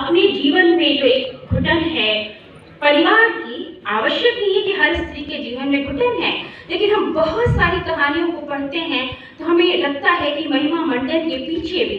अपने जीवन में जो एक घुटन है परिवार की, आवश्यक नहीं है कि हर स्त्री के जीवन में घुटन है, लेकिन हम बहुत सारी कहानियों को पढ़ते हैं तो हमें लगता है कि महिमा मंडन के पीछे भी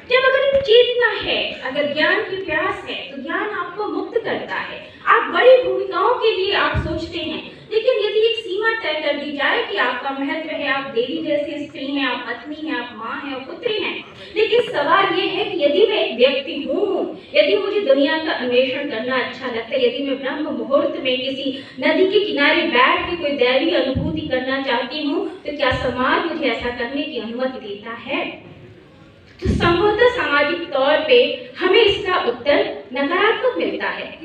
जब अगर चेतना है, अगर ज्ञान की प्यास है तो ज्ञान आपको मुक्त करता है। आप बड़ी भूमिकाओं के लिए आप सोचते हैं, लेकिन यदि एक सीमा तय कर दी जाए कि आपका महत्व है, आप देवी जैसी स्त्री हैं, आप पत्नी हैं, आप माँ हैं और पुत्री हैं, लेकिन सवाल ये है कि यदि मैं एक व्यक्ति हूँ, यदि मुझे दुनिया का अन्वेषण करना अच्छा लगता है, यदि मैं ब्रह्म मुहूर्त में किसी नदी के किनारे बैठ के कोई दैवीय अनुभूति करना चाहती हूँ, तो क्या समाज मुझे ऐसा करने की अनुमति देता है? तो संभवतः सामाजिक तौर पे हमें इसका उत्तर नकारात्मक मिलता है।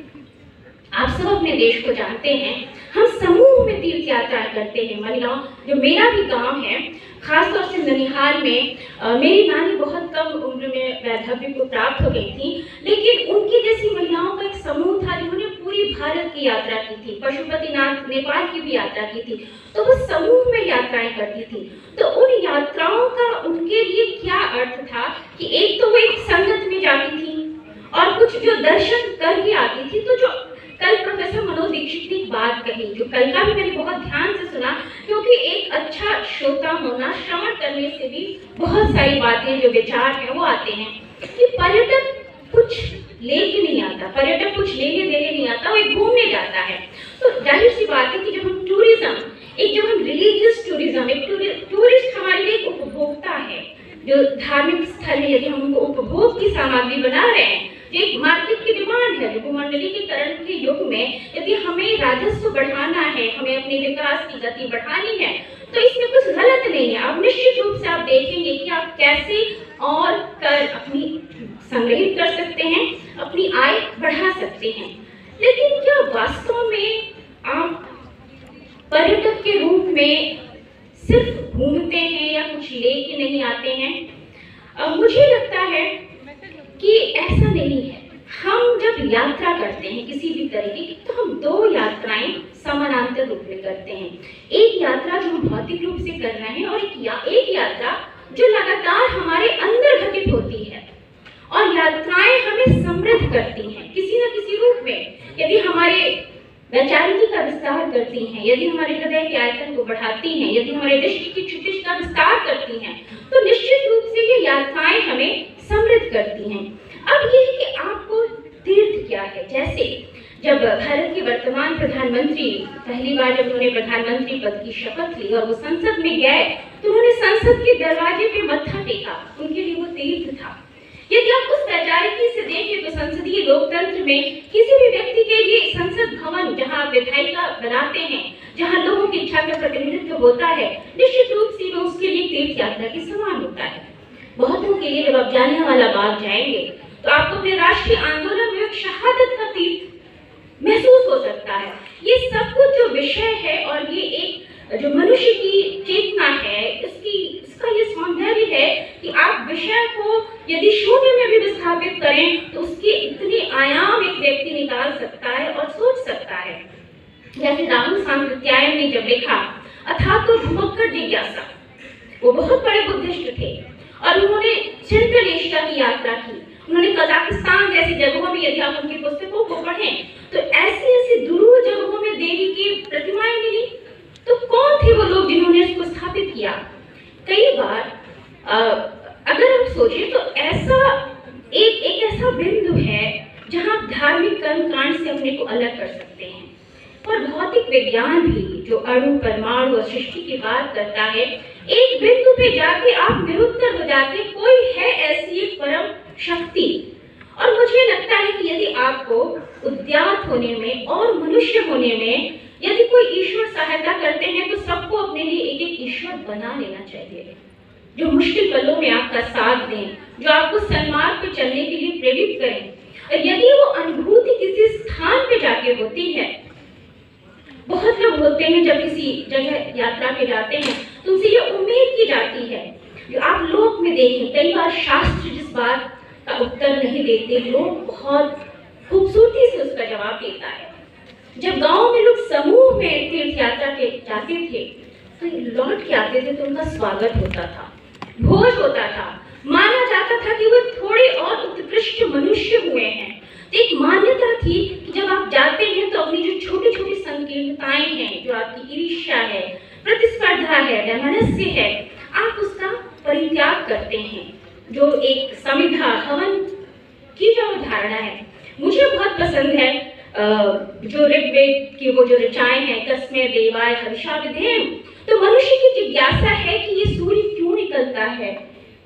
आप सब अपने देश को जानते हैं, हम समूह में तीर्थ यात्रा करते हैं। महिलाओं, जो मेरा भी गांव है, खासतौर से ननिहाल में मेरी नानी बहुत कम उम्र में वैधव्य को प्राप्त हो गई थी, लेकिन उनकी जैसी महिलाओं का एक समूह था जिन्होंने पूरी भारत की यात्रा की थी, पशुपतिनाथ नेपाल की भी यात्रा की थी, तो वो समूह में यात्राएं करती थी। तो उन यात्राओं का उनके लिए क्या अर्थ था कि एक तो वो एक संगत में जाती थी और कुछ जो दर्शन करके आती थी। तो जो कल प्रोफेसर मनोज दीक्षित ने एक बात कही, जो कल का भी मैंने बहुत ध्यान से सुना, क्योंकि एक अच्छा श्रोता होना, श्रवण करने से भी बहुत सारी बातें जो विचार हैं वो आते हैं कि पर्यटक कुछ लेके नहीं आता, पर्यटक कुछ लेने देने नहीं आता, वो एक घूमने जाता है। तो जाहिर सी बात है कि जब हम टूरिज्म, एक जब हम रिलीजियस टूरिज्म, एक टूरिस्ट हमारे लिए एक उपभोक्ता है, जो धार्मिक स्थल है, यदि हम उनको उपभोग की सामग्री बना रहे हैं, एक मार्केट की डिमांड है, भूमंडलीकरण के युग में यदि हमें राजस्व बढ़ाना है, हमें अपने विकास की गति बढ़ानी है, तो इसमें कुछ गलत नहीं है। अब निश्चित रूप से आप देखेंगे कि आप कैसे और कर अपनी संग्रहित कर सकते हैं, अपनी आय बढ़ा सकते हैं। लेकिन क्या वास्तव में आप पर्यटक के रूप में सिर्फ घूमते हैं या कुछ लेके नहीं आते हैं? मुझे लगता है कि ऐसा नहीं है। हम जब यात्रा करते हैं किसी भी तरीके की, तो हम दो यात्राएं समानांतर रूप में करते हैं। एक यात्रा जो हम भौतिक रूप से कर रहे हैं और एक यात्रा जो लगातार हमारे अंदर घटित होती है। और यात्राएं हमें समृद्ध करती हैं किसी न किसी रूप में। यदि हमारे वैचारिकी का विस्तार करती हैं, यदि हमारे हृदय के आयतन को बढ़ाती हैं, यदि हमारे दृष्टि की क्षितिज का विस्तार करती हैं, तो निश्चित रूप से ये यात्राएं हमें समृद्ध करती हैं। अब ये है कि आपको तीर्थ क्या है। जैसे जब भारत के वर्तमान प्रधानमंत्री पहली बार जब उन्होंने प्रधानमंत्री पद की शपथ ली और वो संसद में गए, तो उन्होंने संसद के दरवाजे पे मत्था टेका, उनके लिए वो तीर्थ था। यदि आप उस वैचारिकी से देखें तो संसदीय लोकतंत्र में किसी भी व्यक्ति के लिए संसद भवन, जहां विधायिका बनाते हैं, जहां लोगों की इच्छा का प्रतिनिधित्व होता है, निश्चित रूप से वो उसके लिए तीर्थ यात्रा के समान होता है। बहुतों के लिए जब आप जालियांवाला बाग जाएंगे तो आपको अपने राष्ट्रीय आंदोलन में एक शहादत का तीर्थ महसूस हो सकता है। ये सब कुछ जो विषय है और ये एक जो मनुष्य की चेतना है, इसका ये सौंदर्य है कि आप विषय को यदि शून्य में भी विस्थापित करें तो उसके इतने आयाम एक व्यक्ति निकाल सकता है और सोच सकता है। जैसे राहुल सांकृत्यायन ने जब लिखा अथा तो भुमक्कड़ जिज्ञासा, वो बहुत बड़े बुद्धिस्ट थे और उन्होंने सेंट्रल एशिया की यात्रा की। उन्होंने कजाकिस्तान जैसी जगहों में, यदि आप उनकी पुस्तकों को पढ़ें तो ऐसी ऐसी दुर्लभ जगहों में देवी की प्रतिमाएं मिली। तो कौन थे वो लोग जिन्होंने इसको स्थापित किया? कई बार अगर हम सोचें तो ऐसा एक ऐसा बिंदु है जहां धार्मिक कर्म कांड से अपने को अलग कर सकते हैं। और भौतिक विज्ञान भी जो अणु, परमाणु और सृष्टि की बात करता है, एक बिंदु पे जाके आप निरुत्तर हो जाते, कोई है ऐसी एक परम शक्ति। और मुझे लगता है कि यदि आपको उद्यात होने में और मनुष्य होने में यदि कोई ईश्वर सहायता करते हैं तो सबको अपने लिए एक एक ईश्वर बना लेना चाहिए, जो मुश्किल पलों में आपका साथ दें, जो आपको सन्मार्ग पे चलने के लिए प्रेरित करें। और यदि वो अनुभूति किसी स्थान पे जाके होती है, बहुत लोग होते हैं जब किसी जगह यात्रा पे जाते हैं तो उनसे ये उम्मीद की जाती है, जो आप लोक में देखें कई बार शास्त्र जिस बात का उत्तर नहीं देते, लोग बहुत खूबसूरती से उसका जवाब देता है। जब गांव में लोग समूह में तीर्थ यात्रा के जाते थे तो लौट के आते थे तो उनका स्वागत होता था, भोज होता था, माना जाता था कि वो थोड़े और उत्कृष्ट मनुष्य हुए हैं। एक मान्यता थी कि जब आप जाते हैं तो अपनी जो छोटी छोटी संकीर्णताएं हैं, जो आपकी ईर्ष्या है, प्रतिस्पर्धा है, वैमनस्य है, आप उसका परित्याग करते हैं। जो एक समिधा हवन की जो धारणा है मुझे बहुत पसंद है। जो ऋग्वेद की वो जो ऋचाएं हैं, तस्मै देवाय हविषा विधेम, तो मनुष्य की जिज्ञासा है कि ये सूर्य क्यों निकलता है,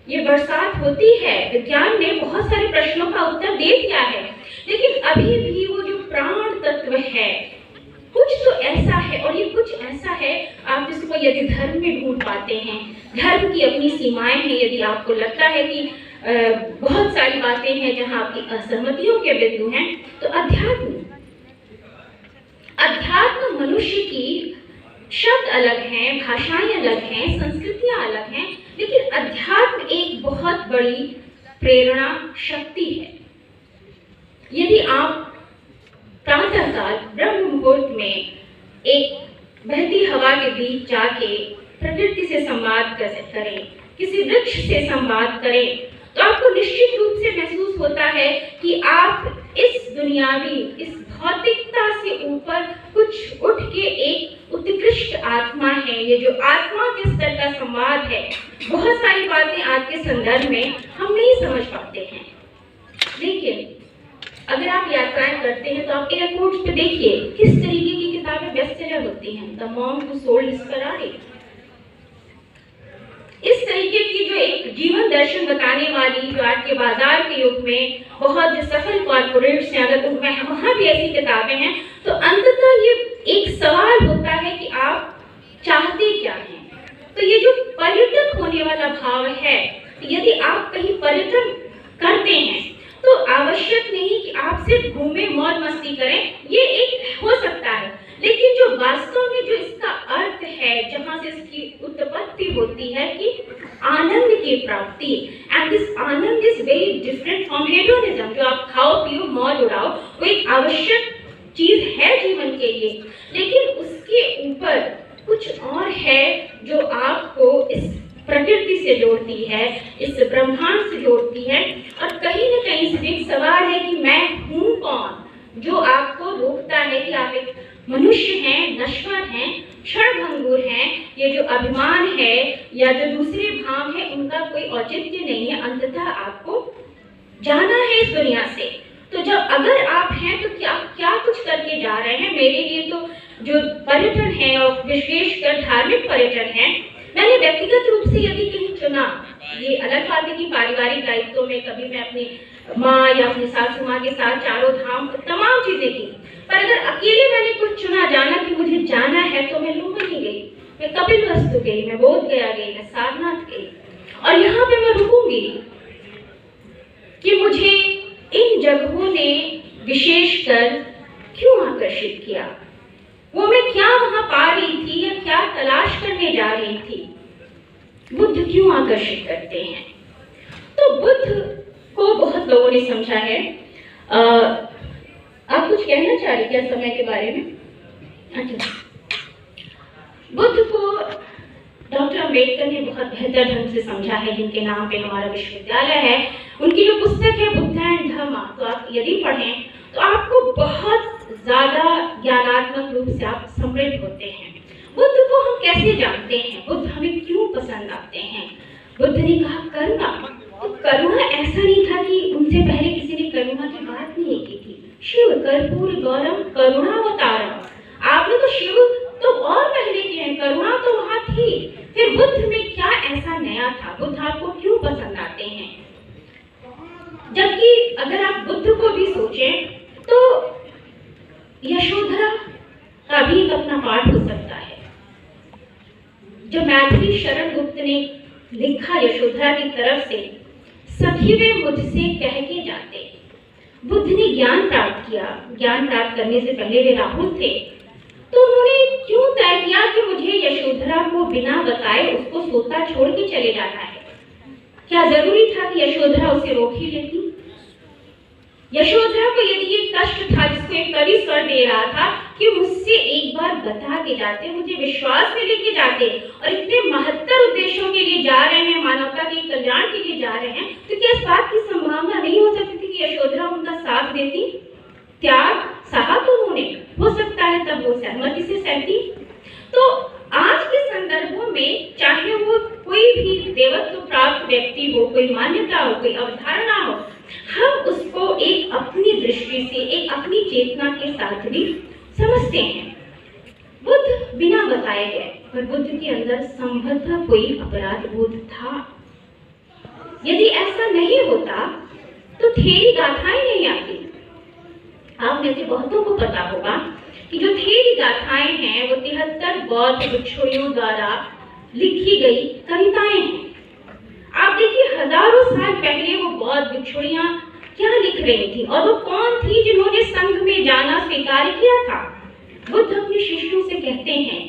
ये बरसात होती है। विज्ञान ने बहुत सारे प्रश्नों का उत्तर दे दिया है, लेकिन अभी भी वो जो प्राण तत्व है कुछ तो ऐसा है, और ये कुछ ऐसा है आप इसको यदि धर्म में ढूंढ पाते हैं, धर्म की अपनी सीमाएं हैं। यदि आपको लगता है कि बहुत सारी बातें हैं जहां आपकी असहमतियों के बिंदु हैं, तो अध्यात्म मनुष्य की शब्द अलग हैं, भाषाएं अलग हैं, संस्कृतियां अलग हैं, लेकिन अध्यात्म एक बहुत बड़ी प्रेरणा शक्ति है। यदि आप प्रातःकाल ब्रह्म मुहूर्त में एक बहती हवा के बीच जाके प्रकृति से संवाद करें, किसी वृक्ष से संवाद करें, तो आपको निश्चित रूप से महसूस होता है कि आप इस दुनियावी, इस भौतिकता से ऊपर कुछ उठ के एक उत्कृष्ट आत्मा है। ये जो आत्मा के स्तर का संवाद है, बहुत सारी बातें आज के संदर्भ में हम नहीं समझ पाते हैं, लेकिन अगर आप यात्राएं करते हैं तो आप एयरपोर्ट्स पे देखिए किस तरीके की किताबें बेस्टसेलर होती हैं। The monk who sold his Ferrari, इस तरीके की जो एक जीवन दर्शन बताने वाली, जो आज के बाजार के युग में बहुत जो सफल कॉर्पोरेट्स हैं, अगर उनमें वहां भी ऐसी किताबें हैं, तो अंततः ये एक सवाल होता है कि आप चाहते क्या हैं। तो ये जो पर्यटक होने वाला भाव है, यदि आप कहीं पर्यटन करते हैं तो आवश्यक नहीं कि आप सिर्फ घूमें, मौज मस्ती करें, ये एक हो सकता है, लेकिन जो वास्तव में जो इसका अर्थ है, जहां से इसकी उत्पत्ति होती है कि आनंद की प्राप्ति, and this Anand is very different from hedonism. जो आप खाओ पियो मौज उड़ाओ, वो एक आवश्यक चीज है जीवन के लिए, लेकिन उसके ऊपर कुछ और है जो आपको इस प्रकृति से जोड़ती है, इस ब्रह्मांड से जोड़ती है, और कहीं न कहीं से एक सवाल है कि मैं हूँ कौन, जो आपको रोकता है कि आप एक मनुष्य हैं, नश्वर हैं, क्षणभंगुर हैं। ये जो अभिमान है या जो दूसरे भाव है, उनका कोई औचित्य नहीं है, अंततः आपको जाना है इस दुनिया से। तो जब अगर आप हैं तो क्या कुछ करके जा रहे हैं। मेरे लिए तो जो पर्यटन है, और विशेषकर धार्मिक पर्यटन है, मैंने व्यक्तिगत रूप से यदि कहीं चुना, ये अलग बात है कि पारिवारिक दायित्व में कभी मैं अपनी माँ या अपनी सासू माँ के साथ चारों धाम तमाम चीजें की, पर अगर अकेले मैंने कुछ चुना, जाना कि मुझे जाना है, तो मैं लुम्बिनी गई, मैं कपिलवस्तु गई, मैं बोध गया गई, मैं सारनाथ गई, और यहाँ पे मैं रुकूंगी कि मुझे इन जगहों ने विशेषकर क्यों आकर्षित किया, वो मैं क्या वहां पा रही थी या क्या तलाश करने जा रही थी। बुद्ध क्यों आकर्षित करते हैं? तो बुद्ध को बहुत लोगों ने समझा है। आप कुछ कहना चाह रहे क्या समय के बारे में? अच्छा, बुद्ध को डॉक्टर अम्बेडकर ने बहुत बेहतर ढंग से समझा है, जिनके नाम पे हमारा विश्वविद्यालय है। उनकी जो पुस्तक है बुद्ध एंड धम्मा, तो आप यदि पढ़ें तो आपको बहुत ज्यादा ज्ञानात्मक रूप से आप समृद्ध होते हैं। बुद्ध को हम कैसे जानते हैं, बुद्ध हमें क्यों पसंद आते हैं? बुद्ध ने कहा करुणा, तो करुणा ऐसा नहीं था कि उनसे पहले किसी ने करुणा की बात नहीं की थी। शिव कर्पूर गौरम करुणावतारम, आपने तो शिव तो और पहले के हैं, करुणा तो वहां थी। फिर बुद्ध में क्या ऐसा नया था? बुद्ध आपको क्यों पसंद आते हैं? जबकि अगर आप बुद्ध को भी सोचें तो यशोधरा का भी एक अपना पाठ हो सकता है। जो मैथिली शरण गुप्त ने लिखा यशोधरा की तरफ से, सभी वे मुझसे कह के जाते। बुद्ध ने ज्ञान प्राप्त किया, ज्ञान प्राप्त करने से पहले वे राहुल थे, तो उन्होंने क्यों तय किया कि मुझे यशोधरा को बिना बताए उसको सोता छोड़ के चले जाना है? क्या जरूरी था कि यशोधरा उसे रोक ही लेती? यशोधरा को यदि ये कष्ट था, जिसको एक कवि स्वर दे रहा था कि मुझसे एक बार बता के जाते, मुझे विश्वास में लेके जाते, और इतने महत्तर उद्देश्यों के लिए जा रहे हैं, मानवता के कल्याण के लिए जा रहे हैं, तो क्या इस बात की संभावना नहीं हो सकती थी कि यशोधरा उनका साथ देती? त्याग सहा तो उन्होंने, हो सकता है तब वो सहमति से सहती। तो आज के संदर्भों में चाहे वो कोई भी देवत्व प्राप्त व्यक्ति हो, कोई मान्यता हो, कोई अवधारणा हो, हम उसको एक अपनी दृष्टि से, एक अपनी चेतना के साथ भी समझते हैं। बुद्ध बिना बताए गए, पर बुद्ध के अंदर संभवतः कोई अपराध बोध था। यदि ऐसा नहीं होता तो थेरी गाथाएं नहीं आती। आप में से बहुतों को पता होगा कि जो थेरी गाथाएं हैं वो 73 बौद्ध भिक्षुओं द्वारा लिखी गई कविताएं हैं। आप देखिए हजारों साल पहले वो बौद्ध भिक्षुणियां क्या लिख रही थी, और वो कौन थी जिन्होंने संघ में जाना स्वीकार किया था। बुद्ध अपने शिष्यों से कहते हैं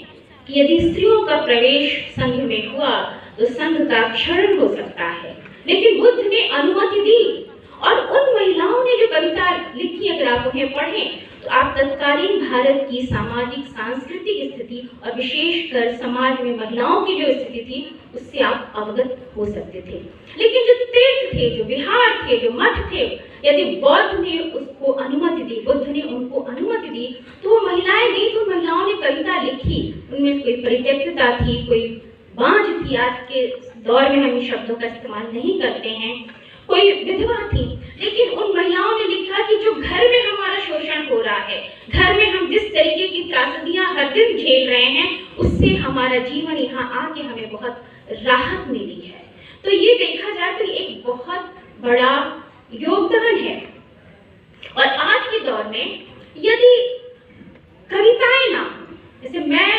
कि यदि स्त्रियों का प्रवेश संघ में हुआ तो संघ का क्षरण हो सकता है, लेकिन बुद्ध ने अनुमति दी। और उन महिलाओं ने जो कविता लिखी, अगर आप उन्हें पढ़ें तो आप तत्कालीन भारत की सामाजिक सांस्कृतिक स्थिति और विशेषकर समाज में महिलाओं की जो स्थिति थी उससे आप अवगत हो सकते थे। लेकिन जो तीर्थ थे, जो विहार थे, जो मठ थे, यदि बौद्ध ने उसको अनुमति दी, बुद्ध ने उनको अनुमति दी, तो वो महिलाएं गई, तो महिलाओं ने कविता लिखी। उनमें कोई परित्यक्तता थी, कोई बांझ थी, आज के दौर में हम इन शब्दों का इस्तेमाल नहीं करते हैं, कोई विधवा थी, लेकिन उन महिलाओं ने लिखा कि जो घर में हमारा शोषण हो रहा है, घर में हम जिस तरीके की त्रासदियां हर दिन झेल रहे हैं, उससे हमारा जीवन यहाँ आके हमें बहुत राहत मिली है। तो ये देखा जाए तो एक बहुत बड़ा योगदान है। और आज के दौर में यदि कविताएं ना, जैसे मैं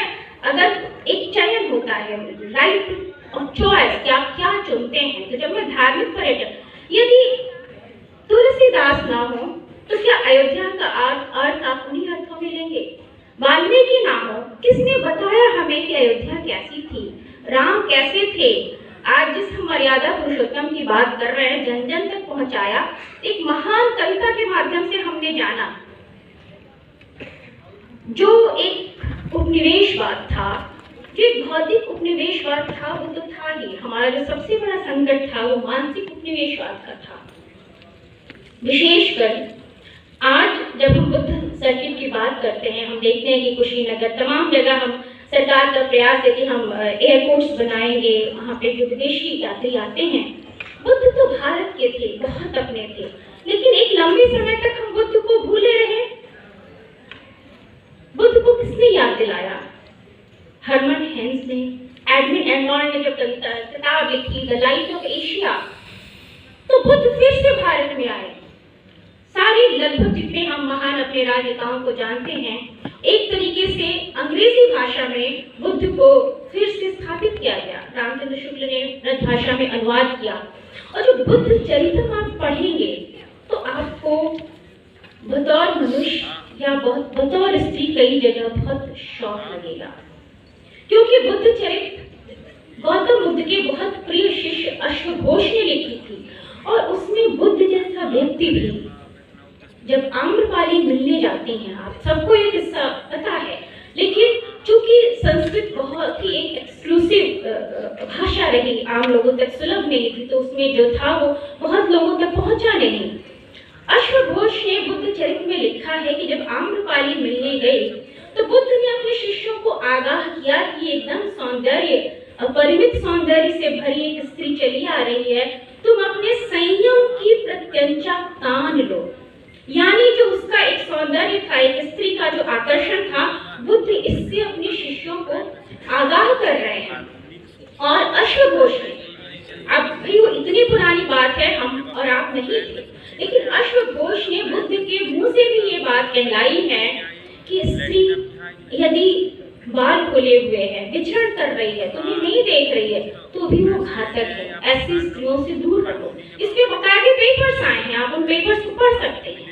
अगर एक चयन होता है, राइट ऑफ चॉइस, कि आप क्या चुनते हैं, तो जब मैं धार्मिक पर्यटन, यदि तुलसीदास ना हो तो क्या अयोध्या का अर्थ आप उन्हीं अर्थों में लेंगे? वाल्मीकि ना हो, किसने बताया हमें कि अयोध्या कैसी थी, राम कैसे थे? आज जिस हम मर्यादा पुरुषोत्तम की बात कर रहे हैं, जन जन तक पहुंचाया, एक महान कविता के माध्यम से हमने जाना। जो एक उपनिवेशवाद था, जो एक भौतिक उपनिवेशवाद था, वो तो था ही। हमारा जो सबसे बड़ा संकट था वो मानसिक उपनिवेशवाद का था। विशेषकर आज जब हम बुद्ध सर्किट की बात करते हैं, हम देखते हैं कि कुशीनगर, तमाम जगह हम, सरकार का प्रयास है कि हम एयरपोर्ट्स बनाएंगे, वहाँ पे जो विदेशी यात्री आते हैं। बुद्ध तो भारत के थे, बहुत अपने थे, लेकिन एक लंबे समय तक हम बुद्ध को भूले रहे। बुद्ध को किसने याद दिलाया? हरमन हेंस ने, एडमिन एंडॉर्न ने जो कविता किताब लिखी द लाइट ऑफ एशिया, तो बुद्ध फिर से भारत में आए। सारे लगभग जितने हम महान अपने राजनेताओं को जानते हैं, एक तरीके से अंग्रेजी भाषा में बुद्ध को फिर से स्थापित किया गया। रामचंद्र शुक्ल ने ब्रजभाषा में अनुवाद किया। और जो बुद्ध चरित्र आप पढ़ेंगे तो आपको बतौर मनुष्य या बतौर स्त्री कई जगह बहुत शौक लगेगा, क्योंकि बुद्ध चरित्र गौतम बुद्ध के बहुत प्रिय शिष्य अश्वघोष ने लिखी थी। और उसमें बुद्ध जैसा व्यक्ति भी जब आम्रपाली मिलने जाते हैं, आप सबको ये किस्सा पता है, लेकिन चूंकि संस्कृत बहुत ही एक एक्सक्लूसिव भाषा रही, आम लोगों तक सुलभ नहीं थी, तो उसमें जो था वो बहुत लोगों तक पहुंचा नहीं। अश्वघोष ने बुद्ध चरित्र में लिखा है कि जब आम्रपाली मिलने गई तो बुद्ध ने अपने शिष्यों को आगाह किया कि एकदम सौंदर्य, अपरिमित सौंदर्य से भरी एक स्त्री चली आ रही है, तुम अपने संयम की प्रत्यंचा तान लो। यानी जो उसका एक सौंदर्य था, एक स्त्री का जो आकर्षण था, बुद्ध इससे अपने शिष्यों को आगाह कर रहे हैं। और अश्वघोष ने, अब भाई वो इतनी पुरानी बात है, हम और आप नहीं थे, लेकिन अश्वघोष ने बुद्ध के मुंह से भी ये बात कहलाई है कि स्त्री यदि बाल खोले हुए है, विचरण कर रही है, तुम्हें नहीं देख रही है, तो भी वो घातक है, ऐसी स्त्रियों से दूर रहो। इसके बकायदे पेपर्स आए हैं, आप उन पेपर्स को पढ़ सकते हैं।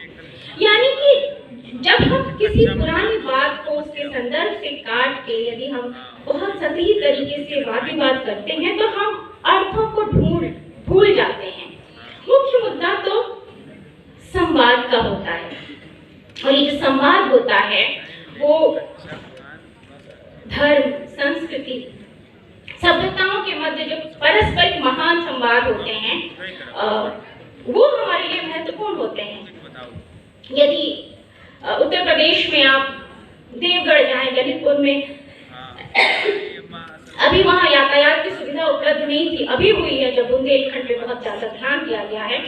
यानी कि जब हम किसी पुरानी बात को उसके संदर्भ से काट के यदि हम बहुत सतही तरीके से वाद करते हैं तो हम अर्थों को भूल जाते हैं। मुख्य मुद्दा तो संवाद का होता है, और ये जो संवाद होता है वो धर्म, संस्कृति, सभ्यताओं के मध्य जो पारस्परिक महान संवाद होते हैं वो हमारे लिए महत्वपूर्ण होते हैं। यदि उत्तर प्रदेश में आप देवगढ़ जाएं, ललितपुर में अभी वहाँ यातायात की सुविधा उपलब्ध नहीं थी, अभी हुई है जब बुंदेलखंड पे बहुत ज्यादा ध्यान दिया गया है।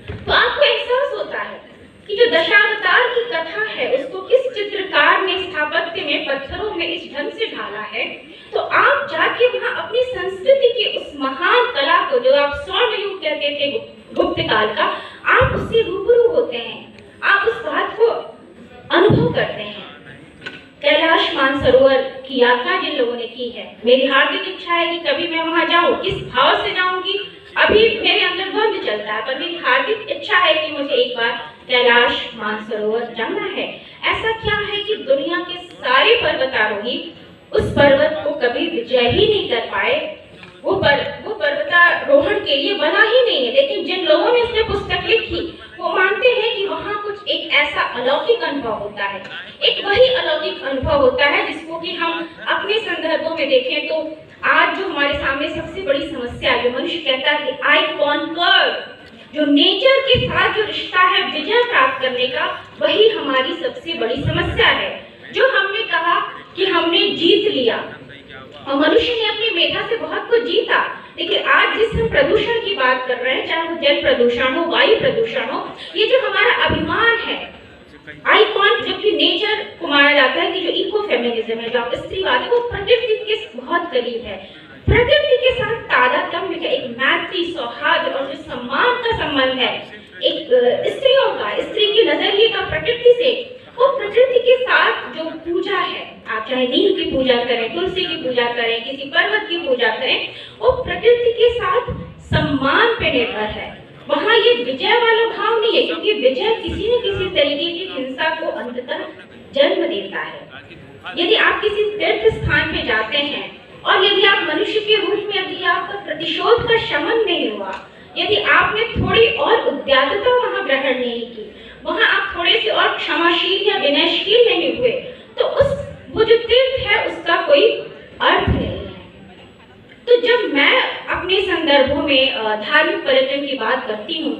तो आपको एहसास होता है कि जो दशावतार की कथा है उसको किस चित्रकार ने स्थापत्य में पत्थरों में इस ढंग से ढाला है। तो आप जाके वहाँ अपनी संस्कृति की उस महान कला को, जो आप स्वर्ण युग कहते थे गुप्त काल का, आप उससे रूबरू होते हैं, आप उस बात को अनुभव करते हैं। कैलाश मानसरोवर की यात्रा जिन लोगों ने की है, मेरी हार्दिक इच्छा है कि कभी मैं वहां जाऊं। किस भाव से जाऊंगी अभी मेरे अंदर द्वंद्व चलता है, पर मेरी हार्दिक इच्छा है कि मुझे एक बार कैलाश मानसरोवर जाना है। ऐसा क्या है कि दुनिया के सारे पर्वतारोही उस पर्वत को कभी विजय ही नहीं कर पाए, वो पर्वतारोहण के लिए बना ही नहीं है। लेकिन जिन लोगों ने इसमें पुस्तक लिखी वो मानते हैं कि वहाँ कुछ एक ऐसा अलौकिक अनुभव होता है, एक वही अलौकिक अनुभव होता है जिसको कि हम अपने संदर्भों में देखें तो आज जो हमारे सामने सबसे बड़ी समस्या है, जो मनुष्य कहता है कि आई कॉन्कर, जो नेचर के साथ जो रिश्ता है विजय प्राप्त करने का, वही हमारी सबसे बड़ी समस्या है। जो हमने कहा कि हमने जीत लिया और मनुष्य ने अपनी मेधा से बहुत कुछ जीता, लेकिन आज जिस हम प्रदूषण की बात कर रहे हैं, चाहे वो जल प्रदूषण हो, वायु प्रदूषण हो, ये जो हमारा अभिमान है, आइकॉन, जबकि नेचर को माना जाता है कि जो इको फेमिनिज्म है, जो स्त्रीवाद है, वो प्रकृति के बहुत करीब है। प्रकृति के साथ तादात्म्य का, एक मैत्री, सौहार्द और जो सम्मान का संबंध है, एक स्त्रियों का, स्त्री के नजरिए का प्रकृति से, वो प्रकृति के साथ जो पूजा है, आप चाहे नीम की पूजा करें, तुलसी की पूजा करें, किसी पर्वत की पूजा करें, वो प्रकृति के साथ सम्मान पे निर्भर है। वहाँ ये विजय वाला भाव नहीं है, क्योंकि विजय किसी न किसी तरीके की हिंसा को अंततः जन्म देता है। यदि आप किसी तीर्थ स्थान पे जाते हैं और यदि आप मनुष्य के रूप में, यदि आपका प्रतिशोध का शमन नहीं हुआ, यदि आपने थोड़ी और उद्यतता वहाँ ग्रहण नहीं की, वहाँ आप थोड़े से और क्षमाशील या विनयशील नहीं हुए, तो वो जो तीर्थ है उसका कोई अर्थ नहीं है। तो जब मैं अपने संदर्भों में धार्मिक पर्यटन की बात करती हूँ,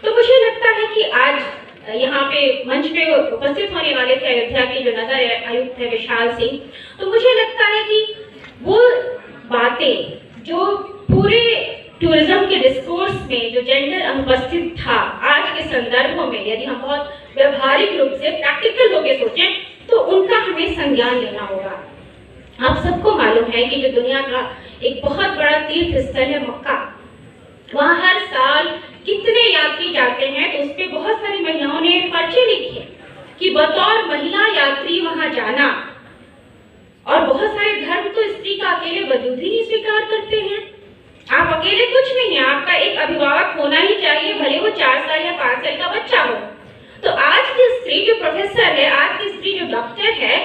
तो मुझे लगता है कि आज यहाँ पे मंच पे उपस्थित होने वाले थे अयोध्या के जो नगर आयुक्त है विशाल सिंह, तो मुझे लगता है कि वो बातें जो पूरे टूरिज्म के डिस्कोर्स में जो जेंडर अनुपस्थित था, आज के संदर्भों में यदि हम बहुत व्यवहारिक रूप से प्रैक्टिकल होकर सोचें तो उनका हमें संज्ञान लेना होगा। आप सबको मालूम है कि जो दुनिया का एक बहुत बड़ा तीर्थ स्थल है मक्का, वहाँ हर साल कितने यात्री जाते हैं, तो उस पर बहुत सारी महिलाओं ने पर्चे लिखे कि बतौर महिला यात्री वहाँ जाना, और बहुत सारे धर्म तो स्त्री का अकेले वजूद ही नहीं स्वीकार करते हैं। आप अकेले कुछ नहीं है, आपका एक अभिभावक होना ही चाहिए, भले वो 4 साल या 5 साल का बच्चा हो। तो आज की स्त्री जो प्रोफेसर है, आज की स्त्री जो डॉक्टर है,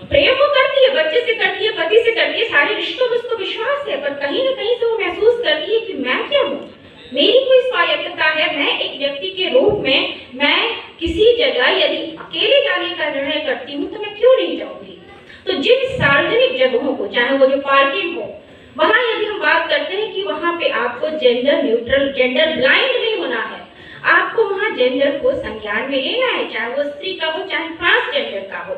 प्रेम वो करती है, बच्चे से करती है, पति से करती है, सारे रिश्तों में उसको विश्वास है, पर कहीं ना कहीं से वो महसूस करती है कि मैं क्या हूँ, मेरी कोई स्वायत्तता है, मैं एक व्यक्ति के रूप में मैं किसी जगह यदि अकेले जाने का निर्णय करती हूँ तो मैं क्यों नहीं जाऊंगी। तो जिन सार्वजनिक जगहों को, चाहे वो जो पार्किंग हो, वहाँ यदि हम बात करते हैं कि वहाँ पे आपको जेंडर न्यूट्रल, जेंडर ब्लाइंड नहीं होना है, आपको वहाँ जेंडर को संज्ञान में लेना है, चाहे वो स्त्री का हो चाहे ट्रांसजेंडर का हो।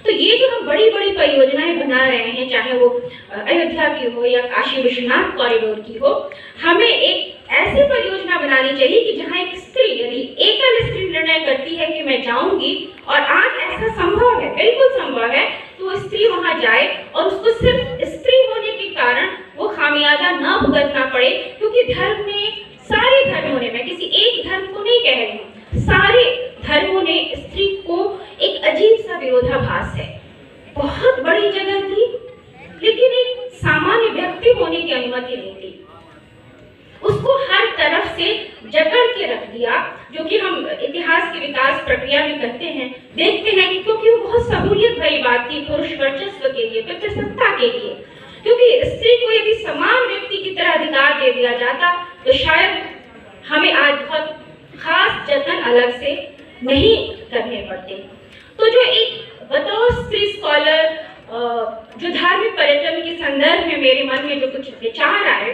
तो ये जो हम बड़ी बड़ी परियोजनाएं बना रहे हैं, चाहे वो अयोध्या की हो या काशी विश्वनाथ कॉरिडोर की हो, हमें एक ऐसी परियोजना बनानी चाहिए कि जहाँ एक स्त्री, यदि एकल स्त्री निर्णय करती है कि मैं जाऊंगी, और आज ऐसा संभव है, बिल्कुल संभव है, तो वो स्त्री वहाँ जाए और उसको सिर्फ स्त्री होने के कारण वो खामियाजा न भुगतना पड़े, क्योंकि धर्म ने, सारे धर्मों ने, मैं किसी एक धर्म को नहीं कह रही हूँ, सारे धर्मों ने स्त्री को एक अजीब सा विरोधाभास है। बहुत बड़ी जगह थी लेकिन एक सामान्य व्यक्ति होने की अनुमति नहीं थी, उसको हर तरफ से जकड़ के रख दिया, जो कि हम इतिहास की विकास प्रक्रिया में कहते हैं, देखते हैं कि क्योंकि वो बहुत सहूलियत भरी बात थी पुरुष वर्चस्व के लिए, पितृसत्ता के लिए, क्योंकि स्त्री को यदि समान व्यक्ति की तरह अधिकार दे दिया जाता तो शायद हमें आज बहुत खास जतन अलग से नहीं करने पड़ते। तो जो एक बतौर स्त्री स्कॉलर जो धार्मिक पर्यटन के संदर्भ में मेरे मन में जो कुछ विचार आए,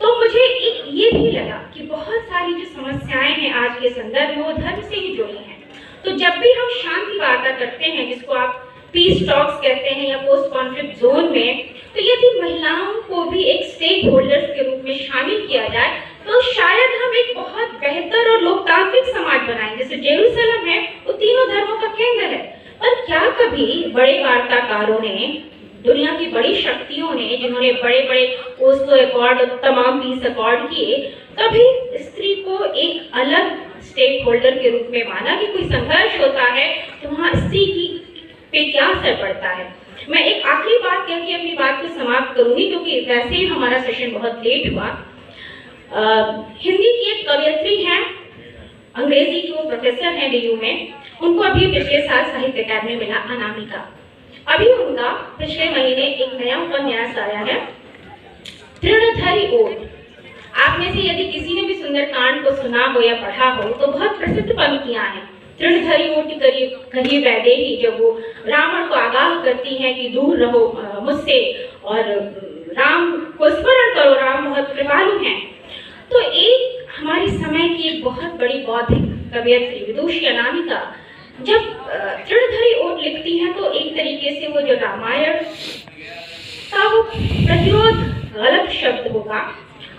तो मुझे एक ये भी लगा कि बहुत सारी जो समस्याएं हैं आज के संदर्भ में वो धर्म से ही जुड़ी हैं। तो जब भी हम शांति वार्ता करते हैं, जिसको आप पीस टॉक्स कहते हैं या पोस्ट कॉन्फ्लिक्ट जोन में, तो यदि महिलाओं को भी एक स्टेक होल्डर्स के रूप में शामिल किया जाए तो शायद हम एक बहुत बेहतर और लोकतांत्रिक समाज बनाएंगे। जैसे जेरूसलम है वो तीनों धर्मों का केंद्र है, पर क्या कभी बड़े वार्ताकारों ने, दुनिया की बड़ी शक्तियों ने, जिन्होंने बड़े बड़े ओस्लो अकॉर्ड और तमाम पीस अकॉर्ड किए, कभी स्त्री को एक अलग स्टेक होल्डर के रूप में माना कि कोई संघर्ष होता है तो वहाँ स्त्री की पे क्या असर पड़ता है? मैं एक आखिरी बात कह के अपनी बात को समाप्त करूंगी, क्योंकि वैसे ही हमारा सेशन बहुत लेट हुआ। हिंदी की एक कवयित्री हैं, अंग्रेजी की वो प्रोफेसर हैं डीयू में, उनको अभी पिछले साल साहित्य अकादमी मिला, अनामिका। अभी उनका पिछले महीने एक नया उपन्यास आया है, तृणधारी ओट। आप में से यदि किसी ने भी सुंदरकांड को सुना हो या पढ़ा हो तो बहुत प्रसिद्ध पंक्तियां हैं। तृणधारी ओट कही वैदेही, जब वो रावण को आगाह करती है कि दूर रहो मुझसे और राम को स्मरण करो, राम बहुत कृपालु हैं। तो एक हमारे समय की एक बहुत बड़ी बौद्धिक कवयित्री विदुषी अनामिका जब तृणधारी ओट लिखती हैं तो एक तरीके से वो जो रामायण का वो प्रतिरोध गलत शब्द होगा,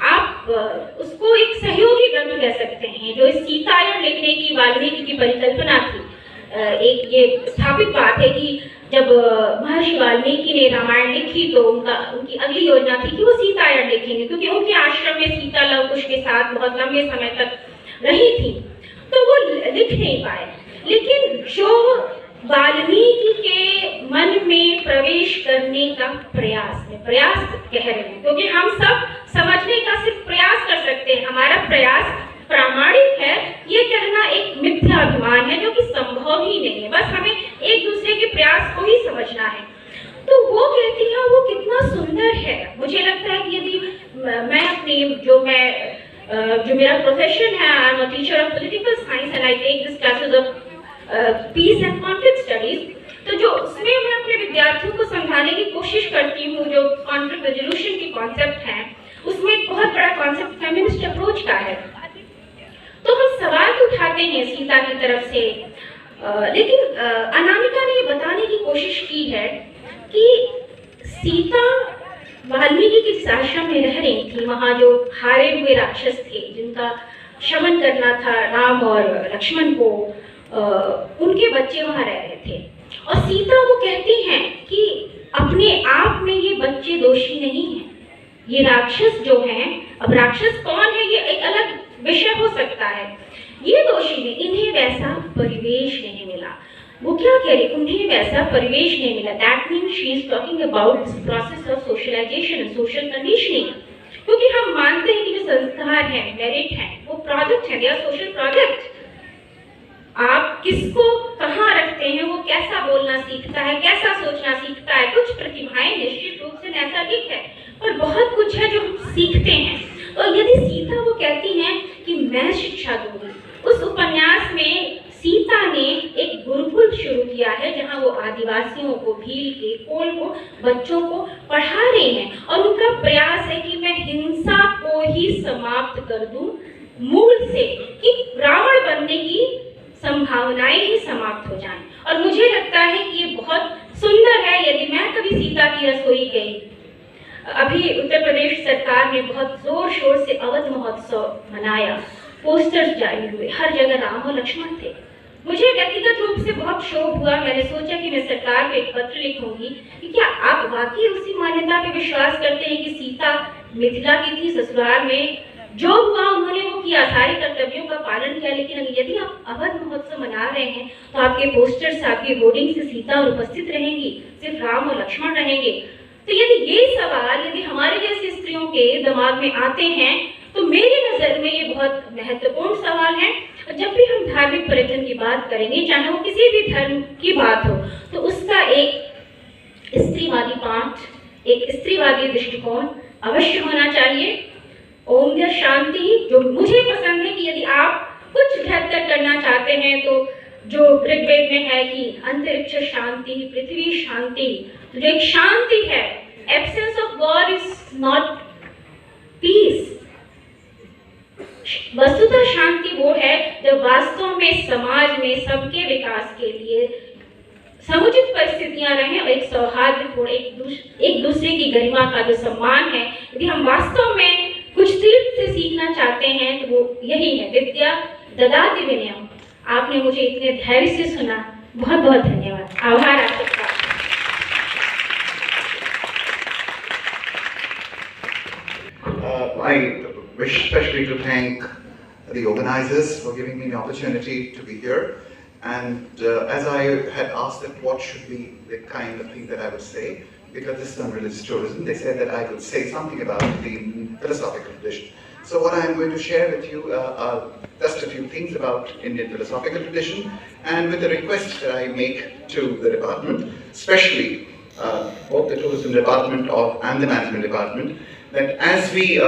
आप उसको एक सहयोगी ग्रंथ कह सकते हैं। जो सीतायण लिखने की वाल्मीकि की परिकल्पना थी, एक ये स्थापित बात है कि जब महर्षि वाल्मीकि ने रामायण लिखी तो उनकी अगली योजना थी कि वो सीतायण लिखेंगे, क्योंकि उनके आश्रम में सीता लव कुश के साथ बहुत लंबे समय तक रही थी, तो वो लिख नहीं पाए। लेकिन जो वाल्मीकि के मन में प्रवेश करने का प्रयास कह रहे हैं, क्योंकि हम सब समझने का सिर्फ प्रयास कर सकते हैं, हमारा प्रयास प्रामाणिक है, ये कहना एक मिथ्या अभिमान है जो कि संभव ही नहीं है। बस हमें एक दूसरे के प्रयास को ही समझना है। तो वो कहती है, वो कितना सुंदर है। मुझे लगता है कि यदि मैं अपनी जो मेरा प्रोफेशन है, I am a teacher of political science and I take this classes of peace and conflict studies, तो जो उसमें मैं अपने विद्यार्थियों को समझाने की कोशिश करती हूँ, जो कॉन्फ्लिक्ट रेजोल्यूशन की कॉन्सेप्ट है, उसमें एक बहुत बड़ा कॉन्सेप्ट फेमिनिस्ट अप्रोच का है। तो हम सवाल उठाते हैं सीता की तरफ से, लेकिन अनामिका ने ये बताने की कोशिश की है कि सीता वाल्मीकि के आश्रम में रह रही थी, वहाँ जो हारे हुए राक्षस थे जिनका शमन करना था राम और लक्ष्मण को, उनके बच्चे वहाँ रह रहे थे। और सीता वो कहती हैं कि अपने आप में ये बच्चे दोषी नहीं हैं, ये राक्षस जो हैं, अब राक्षस कौन है ये एक अलग विषय हो सकता है, ये दोषी नहीं, इन्हें वैसा परिवेश नहीं मिला। वो क्या कह रही, उन्हें वैसा परिवेश नहीं मिला। That means she is talking about this process of socialisation and social conditioning, क्योंकि हम मानते हैं कि जो संस्कार है, मेरिट है, वो प्रोजेक्ट है, दे आर सोशल प्रोजेक्ट। आप किसको कहाँ रखते हैं, वो कैसा बोलना सीखता है, कैसा सोचना सीखता है। कुछ प्रतिभाएं निश्चित रूप से नैसर्गिक है, पर बहुत कुछ है जो हम सीखते हैं। तो यदि सीता वो कहती हैं कि मैं शिक्षा दूंगी, उस उपन्यास में सीता ने एक गुरुकुल शुरू किया है जहां वो आदिवासियों को, भील के, कोल को, बच्चों को पढ़ा रही हैं, और उनका प्रयास है कि मैं हिंसा को ही समाप्त कर दूं मूल से, कि रावण बनने की संभावनाएं ही समाप्त हो जाएं। और मुझे लगता है कि ये बहुत सुंदर है। यदि मैं कभी सीता की रसोई गई, अभी उत्तर प्रदेश सरकार ने बहुत जोर शोर से अवध महोत्सव मनाया, पोस्टर्स जारी हुए, हर जगह राम और लक्ष्मण थे। मुझे व्यक्तिगत रूप से बहुत शोक हुआ। मैंने सोचा कि मैं सरकार को एक पत्र लिखूंगी कि क्या आप वाकई उसी मान्यता पे विश्वास करते हैं कि सीता मिथिला की थी, ससुराल में जो हुआ उन्होंने वो किया, सारे कर्तव्यों का पालन किया, लेकिन यदि आप अवध महोत्सव मना रहे हैं तो आपके पोस्टर्स, आपकी होर्डिंग से सीता और उपस्थित रहेंगी, सिर्फ राम और लक्ष्मण रहेंगे। तो यदि ये सवाल यदि हमारे जैसी स्त्रियों के दिमाग में आते हैं तो मेरी नज़र में ये बहुत महत्वपूर्ण सवाल है। जब भी हम धार्मिक पर्यटन की बात करेंगे, चाहे वो किसी भी धर्म की बात हो, तो उसका एक स्त्रीवादी पाठ, एक स्त्रीवादी दृष्टिकोण अवश्य होना चाहिए। ओम द्य शांति, जो मुझे पसंद है कि यदि आप कुछ बेहतर करना चाहते हैं तो जो ऋग्वेद में है कि अंतरिक्ष शांति, पृथ्वी शांति, तो जो एक शांति है, absence of war is not peace. वस्तुतः शांति वो है जब वास्तव में समाज में सबके विकास के लिए समुचित परिस्थितियां रहें और एक सौहार्दपूर्ण एक दूसरे की गरिमा का जो सम्मान है, यदि हम वास्तव में कुछ तीर्थ से सीखना चाहते हैं तो वो यही है, विद्या ददाति विनयम। आपने मुझे इतने धैर्य से सुना, बहुत बहुत धन्यवाद, आभार आप सबका। I wish especially to thank the organizers for giving me the opportunity to be here. And as I had asked them what should be the kind of thing that I would say, because this is on religious tourism, they said that I could say something about the philosophical tradition. So what I am going to share with you are just a few things about Indian philosophical tradition, and with a request that I make to the department, especially both the tourism department and the management department, that as we